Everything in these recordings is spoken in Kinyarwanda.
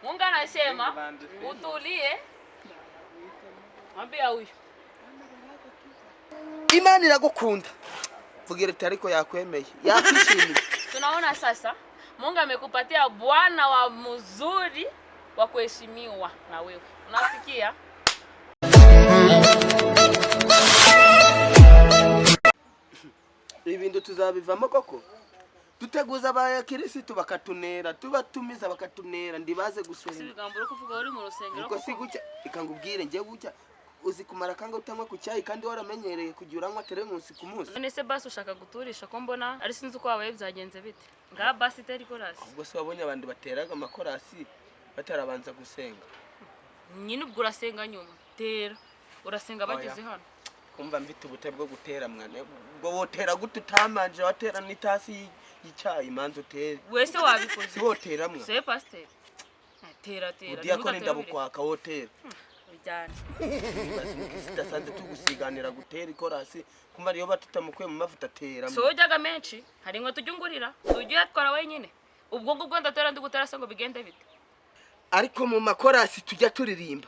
Mungu anasema utulie. Mwambie huyu. Imani iragukunda. Vugira tariko yakwemeye. Yakwishimiye. Tunaona sasa Mungu amekupatia bwana wa mzuri wa kuheshimiwa na wewe. Unasikia? Ibintu tuzabivamo koko. Duteguza abakirisitu bakatunera, tubatumiza bakatunera ndibaze gusenga. Sibigambura kuvuga uri mu rusengero. Uko sigucya ikangubwire ngiye gucya uzi kumara kanga utanywa ku cyayi kandi waramenyereye kugira unywa teremusi ku munsi. None se basi ushaka guturisha ko mbona ari sinzi uko wabaye byagenze bite. Nga basi teri korasi. Ubwo se wabonye abandi bateraga amakorasi batarabanza gusenga. Nyine ubwo urasenga nyuma. Tera. Urasenga bageze hano. Kumva mfite ubute bwo gutera mwana. Ubwo wotera gute utamanje watera n'itasi y'icyayi manzo utere. Wese wabikoze. Si wotera mwa. Se pasteur. Tera. Udiya ko ndabukwaka wotera. Bijyana. Sidasanze tugusiganira gutera ikorasi kumva ariyo batutamukuye mu mavuta tera. So ujyaga menshi hari ngo tujyungurira. Ugiye atwara wenyine. Ubwo ngubwo ndatera ndugutera se ngo bigende bite. Ariko mu makorasi tujya turirimba.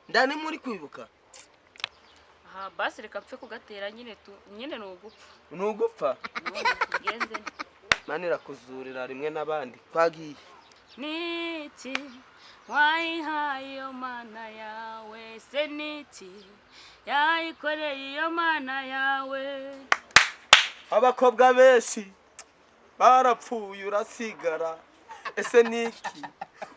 Ndani muri kwibuka. Aha basi reka pfe kugatera nyine nyine n'ugupfa. N'ugupfa? Bigenze. Mani rakuzurira rimwe nabandi kwagiye. Niti wayihaye iyo mana yawe se niti yayikoreye iyo mana yawe. Abakobwa benshi barapfuye urasigara ese niki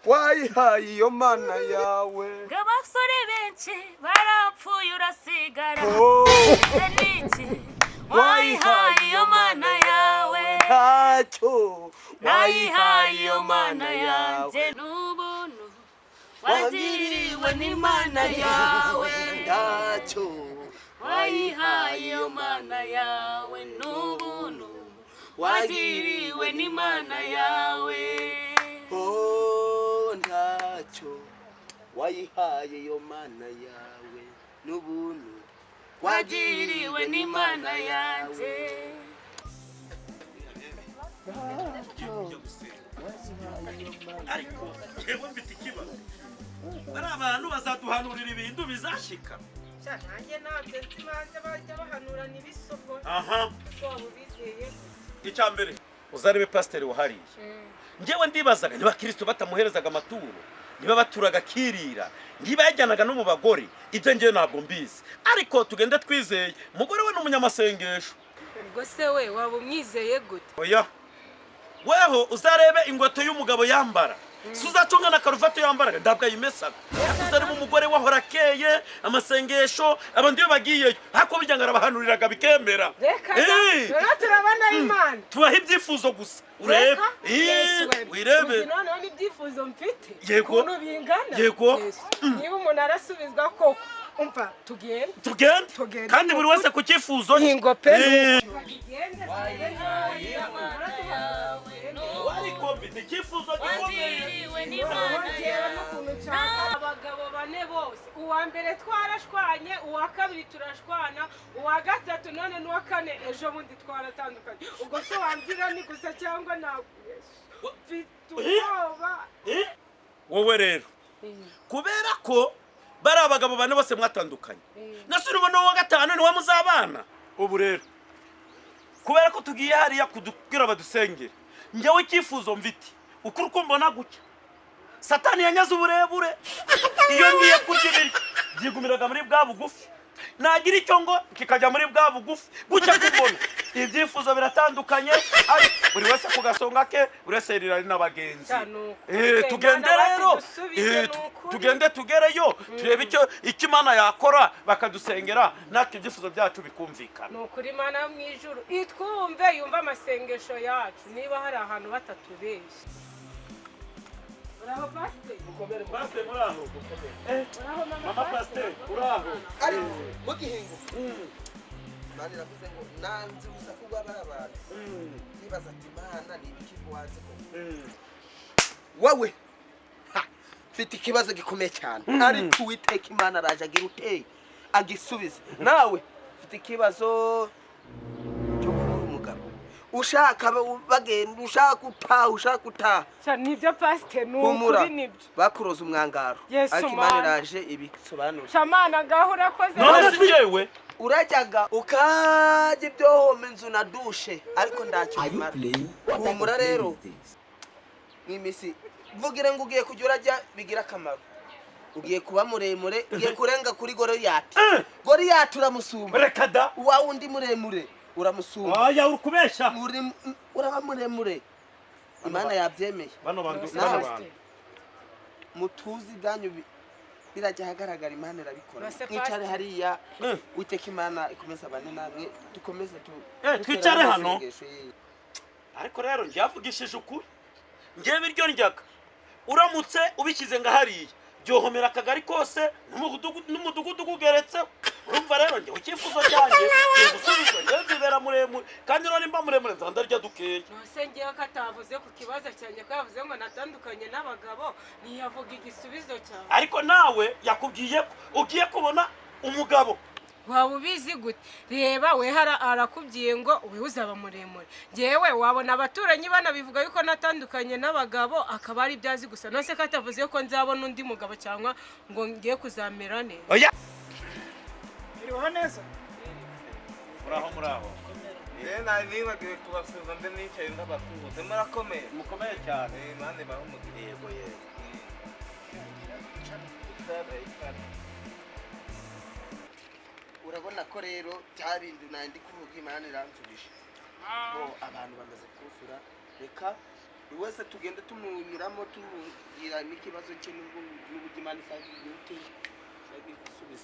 wayihaye iyo mana yawe. Abasore benshi barapfuye urasigara ese niki wayihaye iyo mana yawe. Ntacyo wayihaye iyo mana yanjye n'ubuntu wagiriwe n'imana yawe. Ntacyo wayihaye iyo mana yawe n'ubuntu wagiriwe n'imana yawe. Oh ntacyo wayihaye iyo mana yawe n'ubuntu wagiriwe n'imana yanjye. Ariko yewe mfite ikibazo. Bari abantu bazaduhanurira ibintu bizashika. Nanjye nabyo nzimanze bajya bahanura nibisoko. Aha. Kwabo bizeye. Icyambere uzarebe pasteur wahariye. Ngewe ndibazaga niba Kristo batamuherezaga amaturo, niba baturaga kirira, niba yajyanaga no mu bagore, ibyo ngiye ntabwo mbizi. Ariko tugende twizeye, umugore we n'umunyamasengesho. Ubwo se we waba umwizeye gute? Oya. Weho uzarebe ingweto y'umugabo yambara. Suzatunga na karufato yambaraga ndabwa yimesaga. Uzarebe umugore wahora keye amasengesho abandi yo bagiye hako bijyanga rabahanuriraga bikemera. Reka turabana Imana. Tubaha ibyifuzo gusa. Urebe. Wirebe. None n'ibyifuzo mfite. Yego. Uno bingana. Yego. Niba umuntu arasubizwa koko umva tugende. Tugende. Kandi buri wese ku cyifuzo hingo pe. Abagabo bane bose uwa mbere twarashwanye uwa kabiri turashwana uwa gatatu none n'uwa kane ejo bundi twaratandukanye. Ubwo se wambwira ni gusa cyangwa fituba wowe rero kubera ko bari abagabo bane bose mwatandukanye nasuri ubona uwa gatanu ni wa muzabana. Ubu rero kubera ko tugiye hariya kudubwira badusengere njyewe icyifuzo mfite ukuri ko mbona gucya Satani yanyaze uburebure iyo ngiye kurya ibiryo byigumiraga muri bwa bugufi nagira icyo ngo kikajya muri bwa bugufi gucya kubona ibyifuzo biratandukanye buri wese ku gasonga ke buri wese rirari n'abagenzi. Tugende rero tugende tugereyo turebe icyo Imana yakora bakadusengera natwe ibyifuzo byacu bikumvikana. Nukuri Imana mu ijuru itwumve yumva amasengesho yacu niba hari ahantu batatubeshye. Bravo pastor. Mukomere pastor muraho. Mama pastor uraho. Ari mugihingo. Mani navuze ngo nanzi uza kuba barabana. Nibaza ati Imana ni ibiki wazi ko. Wowe mfite ikibazo gikomeye cyane. Ariko Uwiteka Imana araje agira uteye agisubiza. Nawe mfite ikibazo cyo kubura umugabo. ushaka bagenda ushaka utaha nibyo pasite humura nibyo bakuroza umwangaro ariko Imana iraje ibisobanura shamana gaho urakoze none si yewe urajyaga ukajya ibyohoma inzu na dushe ariko ndacyo imara humura rero n'imisi vugira ngo ugiye kujya urajya bigira akamaro ugiye kuba muremure ugiye kurenga kuri Goliyati uramusumba reka da wa wundi muremure uramusumba aya urukubesha uraba muremure Imana yabyemeye bano bantu mutuzi byanyu birajya hagaragara Imana irabikora mwicare hariya witeka Imana ikomeza bane namwe dukomeze twicare hano ariko rero njyavugishije ukuri ngiye biryo ndyaga uramutse ubishyize ngahariye byohomera akagari kose n'umudugudu ugeretse urumva rero njye ukifuzo cyanjye gusubizwa ngezibera muremure kandi none mba muremure nzandarya dukeye nose ngiye katavuze ku kibazo cyanjye ko yavuze ngo natandukanye n'abagabo ntiyavuga igisubizo cyawe ariko nawe yakubwiye ko ugiye kubona umugabo waba ubizi gute reba we arakubwiye ngo we uzaba muremure ngewe wabona abaturanyi banabivuga yuko natandukanye n'abagabo akaba ari ibyazi gusa nose ko atavuze ko nzabona undi mugabo cyangwa ngo ngiye kuzamera neza oya iriho neza muraho nibagiwe kubasuhuza mbe nicaye ndabasuhuze murakomeye mukomeye cyane Imana ibahe umugisha yego urabona ko rero byabindi nandi kuvuga Imana iransubije abantu bamaze kufura reka buri wese tugende tumunyuramo tumugira n'ikibazo cye n'uburyo Imana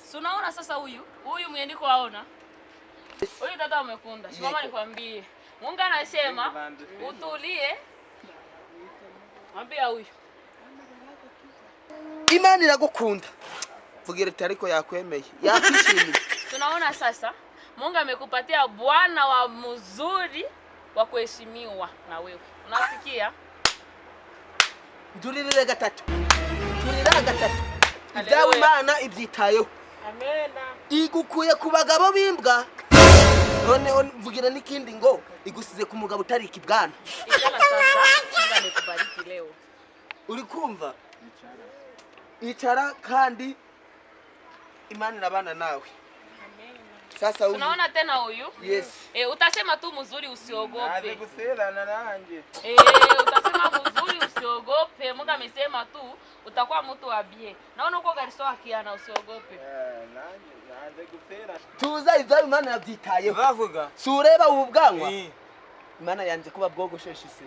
Si unaona sasa huyu mwenye waona huyu dada umekunda simama nikwambie Mungu anasema utulie mwambie huyu Imana iragukunda vugira ariko yakwemeye yakwishimiye tunaona sasa Mungu amekupatia bwana wa mzuri wa kuheshimiwa na wewe unasikia ndurire gatatu ibyawe Imana ibyitayeho amena igukuye ku bagabo bimbwa noneho vugira n'ikindi ngo igusize ku mugabo utari ikibwana ikana sasa Mungu amekubariki leo uri kumva icara kandi Imana irabana nawe sasa huyu tunaona tena huyu yes utasema tu mzuri usiogope naje guserana nanjye utasema mzuri usiogope Mungu amesema tu utakuwa mtu wa bie naona uko gariso akiana usiogope naje gusera tuza ibyo Imana yabyitayeho bavuga sureba ubu bwanwa Imana yanze kuba bwogoshesha isi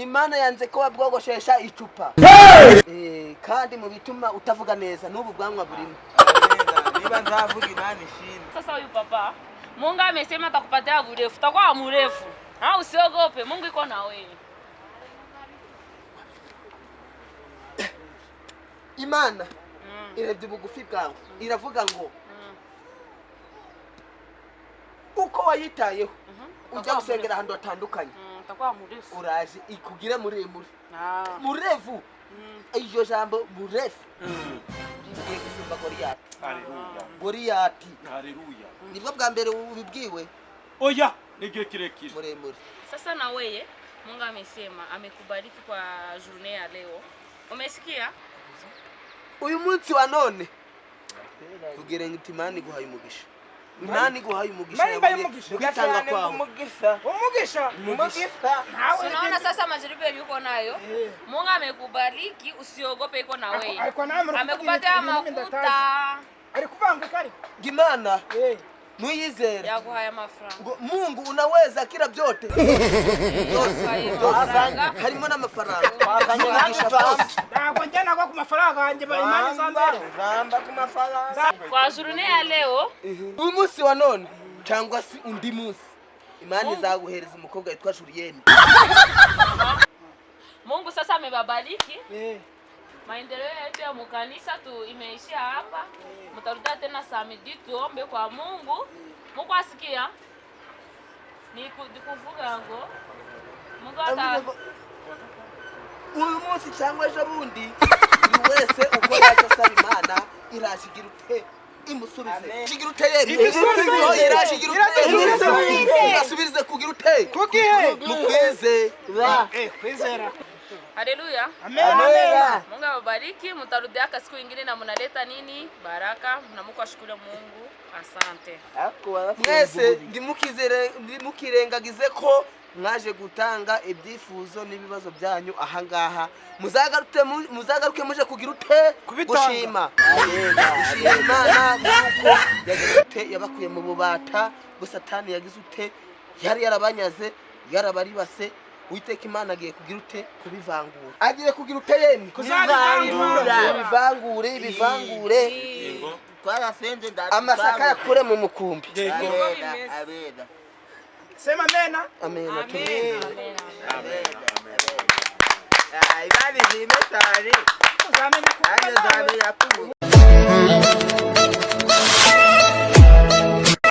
Imana yanze kuba bwogoshesha icupa kandi mu bituma utavuga neza n'ubu bwanwa burimo niba nzavuga Imana ishimwe sasa huyu papa Mungu amesema atakupatia urefu utakuwa mrefu usiogope Mungu iko na wewe Imana irebye bugufi bwawe iravuga ngo uko wayitayeho ujya gusengera ahantu hatandukanye utakuwa mrefu uraje ikugire muremure murefu iryo jambo murefu ugiye gusumba Goliyati haleluya nibwo bwa mbere ubibwiwe oya n'igihe kirekire muremure sasa na wewe Mungu amesema amekubariki kwa journée ya leo umesikia uyu munsi wa none tugere ngo Imana iguhaye umugisha Imana iguhaye umugisha kwitanga kwawe umugisha unaona sasa majaribu yuko nayo Mungu amekubariki usiogope iko na wewe amekupatia makuta ari kuvanguka ari Imana Muizere yaguhaye amafaranga Mungu unaweza kila vyote harimo n'amafaranga ntabwo njyana kwa kumafaranga yanjye Imana izambere ramba ku mafaranga kwa journée ya leo umunsi wa none cyangwa si undi munsi Imana izaguhereza umukobwa yitwa Julienne Mungu sasa amebabariki maendeleo yetu ya mkanisa tu imeishia hapa mtarudia tena samedi tuombe kwa Mungu asikia ni kuvuga ngo Mungu ata uyu munsi cyangwa ejo bundi ni wese uko yaje asaba Imana irashigira upe imusubize shigira uteye irasubirize kugira uteye mukwize kwizera. Haleluya. Amen. Mungu awabariki, mtarudia siku nyingine na mnaleta nini? Baraka na Mungu ashukuru Mungu. Asante. Mwese ndimukirengagize ko mwaje gutanga ibyifuzo n'ibibazo byanyu aha ngaha muzagaruke muje kugira ute gushima Imana nuko yagize yabakuye mu bubata Satani yagize ute yari yarabanyaze yarabaribase Uiteka Imana agiye kugira ute kubivangura agiye kugira ute yemwe ibivangure twarasenze amasaka yakure mu mukumbi Sema amena. Amen. Amen. Ibali zimesari. Uzamenya Anye zamenya kubu.